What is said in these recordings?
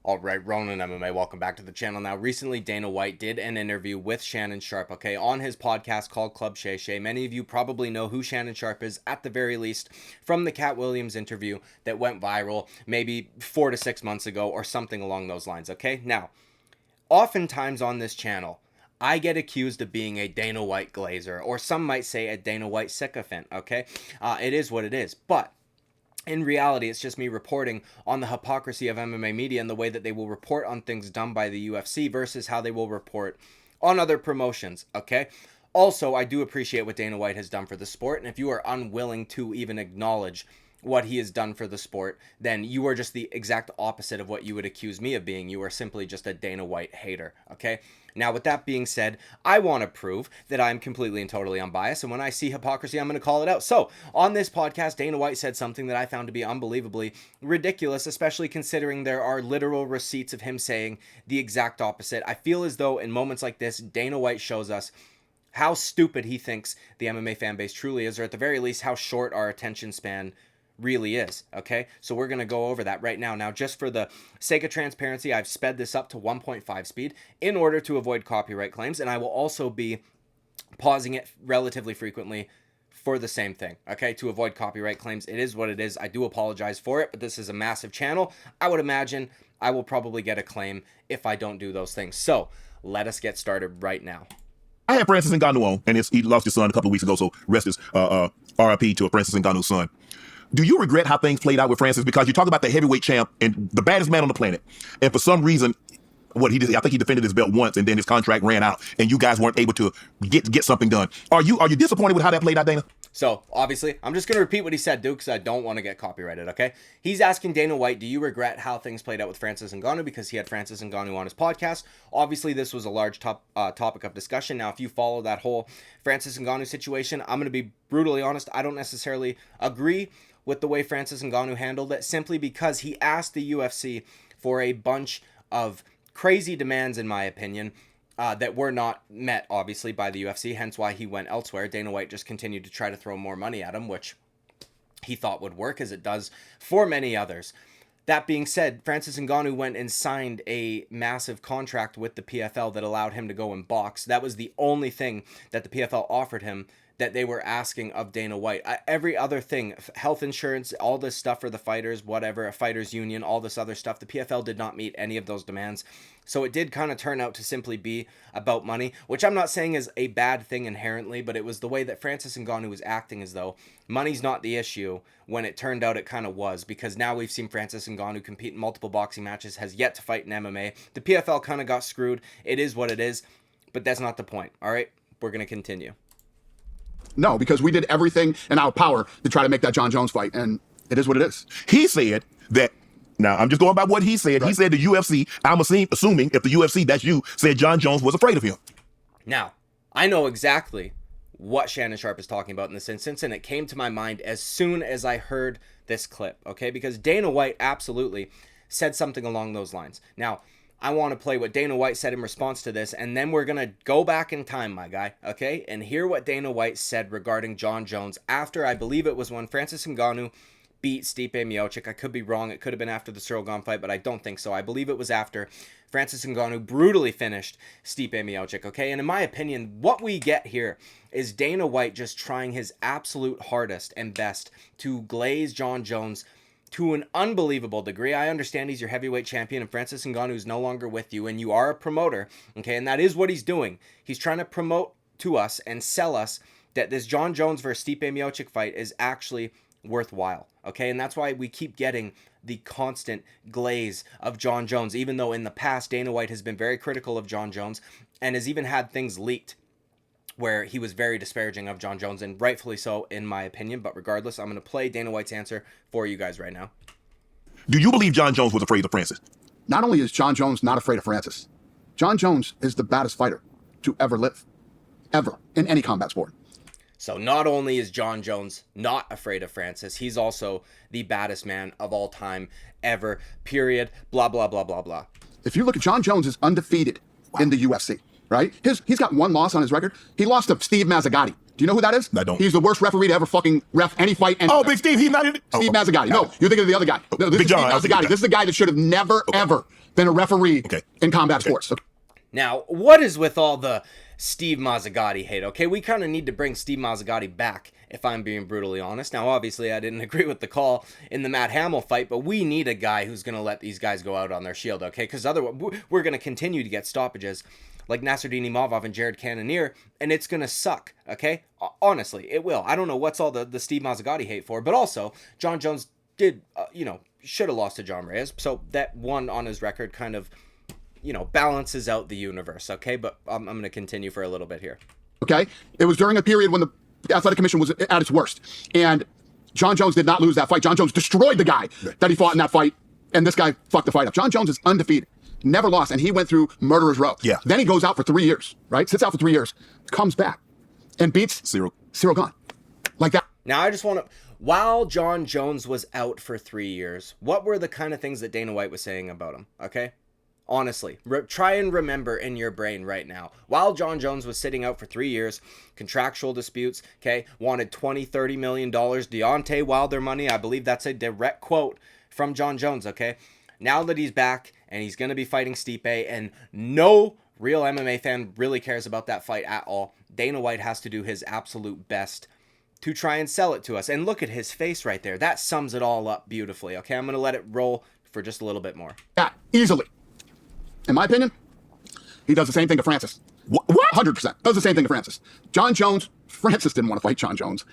All right, Ronan MMA, welcome back to the channel. Now, recently Dana White did an interview with Shannon Sharpe, okay, on his podcast called Club Shay Shay. Many of you probably know who Shannon Sharpe is, at the very least, from the Cat Williams interview that went viral maybe 4 to 6 months ago or something along those lines, okay? Now, oftentimes on this channel, I get accused of being a Dana White glazer, or some might say a Dana White sycophant, okay? It is what it is, but in reality, it's just me reporting on the hypocrisy of MMA media and the way that they will report on things done by the UFC versus how they will report on other promotions, okay? Also, I do appreciate what Dana White has done for the sport, and if you are unwilling to even acknowledge what he has done for the sport, then you are just the exact opposite of what you would accuse me of being. You are simply just a Dana White hater, okay? Now, with that being said, I want to prove that I'm completely and totally unbiased, and when I see hypocrisy, I'm going to call it out. So, on this podcast, Dana White said something that I found to be unbelievably ridiculous, especially considering there are literal receipts of him saying the exact opposite. I feel as though in moments like this, Dana White shows us how stupid he thinks the MMA fan base truly is, or at the very least, how short our attention span really is, okay? So we're going to go over that right now. Now, just for the sake of transparency, I've sped this up to 1.5 speed in order to avoid copyright claims, and I will also be pausing it relatively frequently for the same thing, okay? To avoid copyright claims. It is what it is. I do apologize for it, but this is a massive channel. I would imagine I will probably get a claim if I don't do those things. So let us get started right now. I had Francis Ngannou on, and he lost his son a couple of weeks ago, so rest his RIP to Francis Ngannou's son. Do you regret how things played out with Francis? Because you talk about the heavyweight champ and the baddest man on the planet, and for some reason, what he did, I think he defended his belt once, and then his contract ran out, and you guys weren't able to get something done. Are you disappointed with how that played out, Dana? So, obviously, I'm just going to repeat what he said, Duke, because I don't want to get copyrighted, okay? He's asking Dana White, do you regret how things played out with Francis Ngannou? Because he had Francis Ngannou on his podcast. Obviously, this was a large topic of discussion. Now, if you follow that whole Francis Ngannou situation, I'm going to be brutally honest. I don't necessarily agree with the way Francis Ngannou handled it, simply because he asked the UFC for a bunch of crazy demands, in my opinion, that were not met, obviously, by the UFC, hence why he went elsewhere. Dana White just continued to try to throw more money at him, which he thought would work, as it does for many others. That being said, Francis Ngannou went and signed a massive contract with the PFL that allowed him to go and box. That was the only thing that the PFL offered him that they were asking of Dana White. Every other thing, health insurance, all this stuff for the fighters, whatever, a fighters union, all this other stuff, the PFL did not meet any of those demands. So it did kind of turn out to simply be about money, which I'm not saying is a bad thing inherently, but it was the way that Francis Ngannou was acting as though money's not the issue, when it turned out it kind of was, because now we've seen Francis Ngannou compete in multiple boxing matches, has yet to fight in MMA. The PFL kind of got screwed. It is what it is, but that's not the point, all right? We're going to continue. No, because we did everything in our power to try to make that Jon Jones fight, and it is what it is. He said that, now I'm just going by what he said. Right. He said the UFC, I'm assuming if the UFC, that's you, said Jon Jones was afraid of him. Now, I know exactly what Shannon Sharpe is talking about in this instance, and it came to my mind as soon as I heard this clip, okay? Because Dana White absolutely said something along those lines. Now, I want to play what Dana White said in response to this, and then we're going to go back in time, my guy, okay? And hear what Dana White said regarding Jon Jones after, I believe it was when Francis Ngannou beat Stipe Miocic. I could be wrong. It could have been after the Cyril Gane fight, but I don't think so. I believe it was after Francis Ngannou brutally finished Stipe Miocic, okay? And in my opinion, what we get here is Dana White just trying his absolute hardest and best to glaze Jon Jones to an unbelievable degree. I understand he's your heavyweight champion and Francis Ngannou is no longer with you, and you are a promoter, okay? And that is what he's doing. He's trying to promote to us and sell us that this Jon Jones versus Stipe Miocic fight is actually worthwhile, okay? And that's why we keep getting the constant glaze of Jon Jones, even though in the past Dana White has been very critical of Jon Jones and has even had things leaked where he was very disparaging of Jon Jones, and rightfully so, in my opinion. But regardless, I'm going to play Dana White's answer for you guys right now. Do you believe Jon Jones was afraid of Francis? Not only is Jon Jones not afraid of Francis, Jon Jones is the baddest fighter to ever live, ever, in any combat sport. So not only is Jon Jones not afraid of Francis, he's also the baddest man of all time, ever, period, blah, blah, blah, blah, blah. If you look at Jon Jones is undefeated in the UFC, right? He's got one loss on his record. He lost to Steve Mazzagatti. Do you know who that is? I don't. He's the worst referee to ever fucking ref any fight. Oh, Big Steve, he's not in it. Steve Mazzagatti. No, you're thinking of the other guy. No, this Big is John. Steve Mazzagatti. This is the guy that should have never, ever been a referee in combat sports. Now, what is with all the Steve Mazzagatti hate? Okay, we kind of need to bring Steve Mazzagatti back, if I'm being brutally honest. Now, obviously, I didn't agree with the call in the Matt Hamill fight, but we need a guy who's going to let these guys go out on their shield, okay? Because otherwise, we're going to continue to get stoppages like Nasruddin Imavov and Jared Cannonier, and it's going to suck, okay? Honestly, it will. I don't know what's all the Steve Mazzagatti hate for, but also, Jon Jones did, should have lost to John Reyes, so that one on his record kind of, balances out the universe, okay? But I'm going to continue for a little bit here. Okay? It was during a period when the Athletic Commission was at its worst, and Jon Jones did not lose that fight. Jon Jones destroyed the guy that he fought in that fight, and this guy fucked the fight up. Jon Jones is undefeated. Never lost, and he went through murderer's row. Yeah. Then he goes out for 3 years, right? Sits out for 3 years, comes back, and beats Cyril Gane. Like that. Now, I just want to... While Jon Jones was out for 3 years, what were the kind of things that Dana White was saying about him, okay? Honestly, try and remember in your brain right now. While Jon Jones was sitting out for 3 years, contractual disputes, okay, wanted $20-30 million, Deontay Wilder money, I believe that's a direct quote from Jon Jones, okay? Now that he's back and he's going to be fighting Stipe, and no real MMA fan really cares about that fight at all, Dana White has to do his absolute best to try and sell it to us. And look at his face right there. That sums it all up beautifully, okay? I'm going to let it roll for just a little bit more. Yeah, easily. In my opinion, he does the same thing to Francis. What? 100%. Does the same thing to Francis. Jon Jones, Francis didn't want to fight Jon Jones.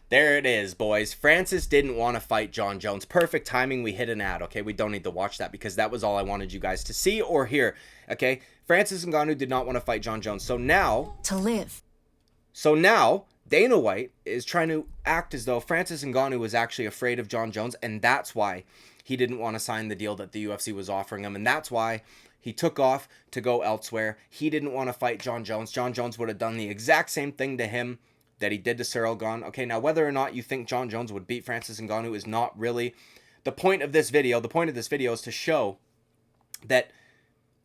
There it is, boys. Francis didn't want to fight Jon Jones. Perfect timing. We hit an ad, okay? We don't need to watch that because that was all I wanted you guys to see or hear, okay? Francis Ngannou did not want to fight Jon Jones. So now... To live. So now, Dana White is trying to act as though Francis Ngannou was actually afraid of Jon Jones, and that's why he didn't want to sign the deal that the UFC was offering him, and that's why he took off to go elsewhere. He didn't want to fight Jon Jones. Jon Jones would have done the exact same thing to him that he did to Cyril Gane. Okay, now whether or not you think Jon Jones would beat Francis Ngannou is not really the point of this video. The point of this video is to show that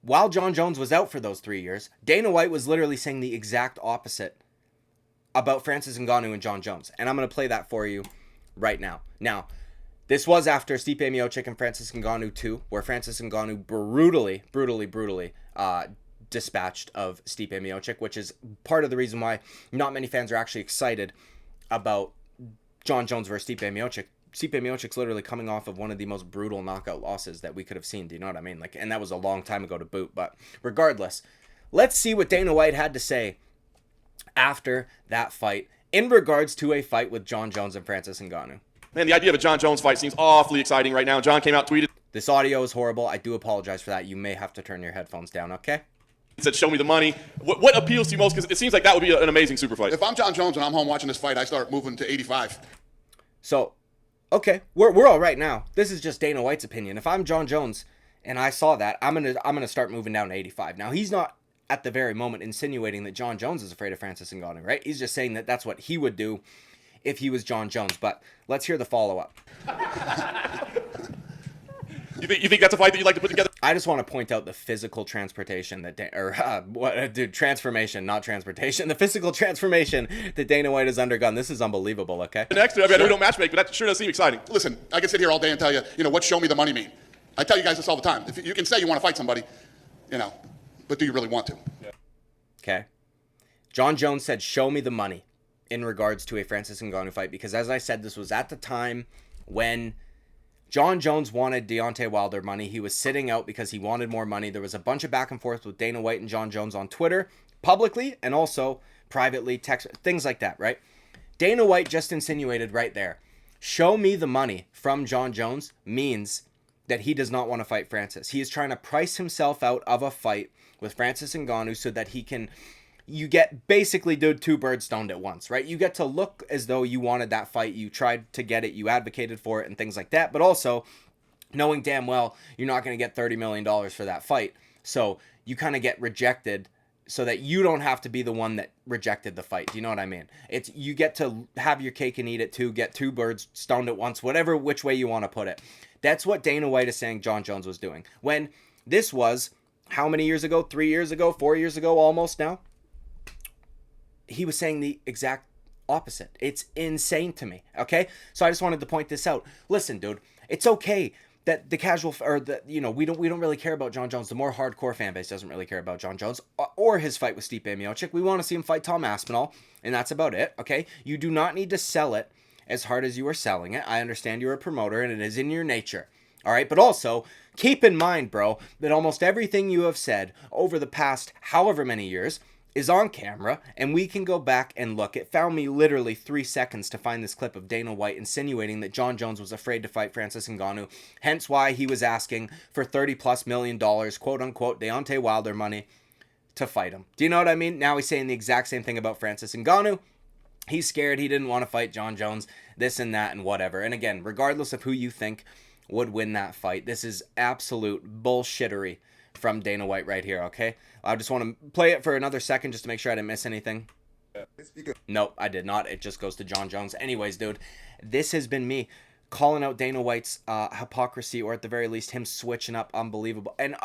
while Jon Jones was out for those 3 years, Dana White was literally saying the exact opposite about Francis Ngannou and Jon Jones. And I'm going to play that for you right now. Now, this was after Stipe Miocic and Francis Ngannou 2, where Francis Ngannou brutally dispatched of Stipe Miocic, which is part of the reason why not many fans are actually excited about Jon Jones versus Stipe Miocic. Stipe Miocic's literally coming off of one of the most brutal knockout losses that we could have seen. Do you know what I mean? And that was a long time ago to boot. But regardless, let's see what Dana White had to say after that fight in regards to a fight with Jon Jones and Francis Ngannou. Man, the idea of a Jon Jones fight seems awfully exciting right now. Jon came out, tweeted. This audio is horrible. I do apologize for that. You may have to turn your headphones down, okay? Said, show me the money. What appeals to you most? Because it seems like that would be an amazing super fight. If I'm Jon Jones and I'm home watching this fight, I start moving to 85. So, okay, we're all right now. This is just Dana White's opinion. If I'm Jon Jones and I saw that, I'm gonna start moving down to 85. Now, he's not at the very moment insinuating that Jon Jones is afraid of Francis Ngannou, right? He's just saying that that's what he would do if he was Jon Jones. But let's hear the follow-up. You think that's a fight that you'd like to put together? I just want to point out the physical transportation transformation, not transportation. The physical transformation that Dana White has undergone. This is unbelievable, okay? Next, I mean, we don't matchmake, but that sure does seem exciting. Listen, I can sit here all day and tell you, what show me the money mean? I tell you guys this all the time. If you can say you want to fight somebody, but do you really want to? Okay. Jon Jones said, show me the money in regards to a Francis Ngannou fight, because as I said, this was at the time when Jon Jones wanted Deontay Wilder money. He was sitting out because he wanted more money. There was a bunch of back and forth with Dana White and Jon Jones on Twitter, publicly and also privately, text, things like that, right? Dana White just insinuated right there, show me the money from Jon Jones means that he does not want to fight Francis. He is trying to price himself out of a fight with Francis Ngannou so that you get basically two birds stoned at once, right? You get to look as though you wanted that fight, you tried to get it, you advocated for it and things like that, but also knowing damn well you're not going to get $30 million for that fight. So you kind of get rejected so that you don't have to be the one that rejected the fight. Do you know what I mean? It's you get to have your cake and eat it too, get two birds stoned at once, whatever which way you want to put it. That's what Dana White is saying Jon Jones was doing. When this was, how many years ago? 3 years ago? 4 years ago almost now? he was saying the exact opposite. It's insane to me, okay? So I just wanted to point this out. Listen, dude, it's okay that the casual, or the, you know, we don't really care about Jon Jones. The more hardcore fan base doesn't really care about Jon Jones or his fight with Stipe Miocic. We want to see him fight Tom Aspinall, and that's about it, okay? You do not need to sell it as hard as you are selling it. I understand you're a promoter, and it is in your nature, all right? But also, keep in mind, bro, that almost everything you have said over the past however many years is on camera, and we can go back and look. It found me literally 3 seconds to find this clip of Dana White insinuating that Jon Jones was afraid to fight Francis Ngannou, hence why he was asking for $30+ million, quote unquote, Deontay Wilder money to fight him. Do you know what I mean? Now he's saying the exact same thing about Francis Ngannou. He's scared, he didn't want to fight Jon Jones, this and that and whatever. And again, regardless of who you think would win that fight, this is absolute bullshittery from Dana White right here, okay? I just want to play it for another second just to make sure I didn't miss anything. No, I did not. It just goes to Jon Jones. Anyways, dude, this has been me calling out Dana White's hypocrisy, or at the very least him switching up unbelievable and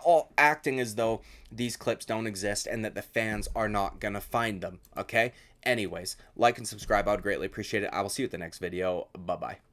all acting as though these clips don't exist and that the fans are not gonna find them, okay? Anyways, like and subscribe. I would greatly appreciate it. I will see you at the next video. Bye-bye.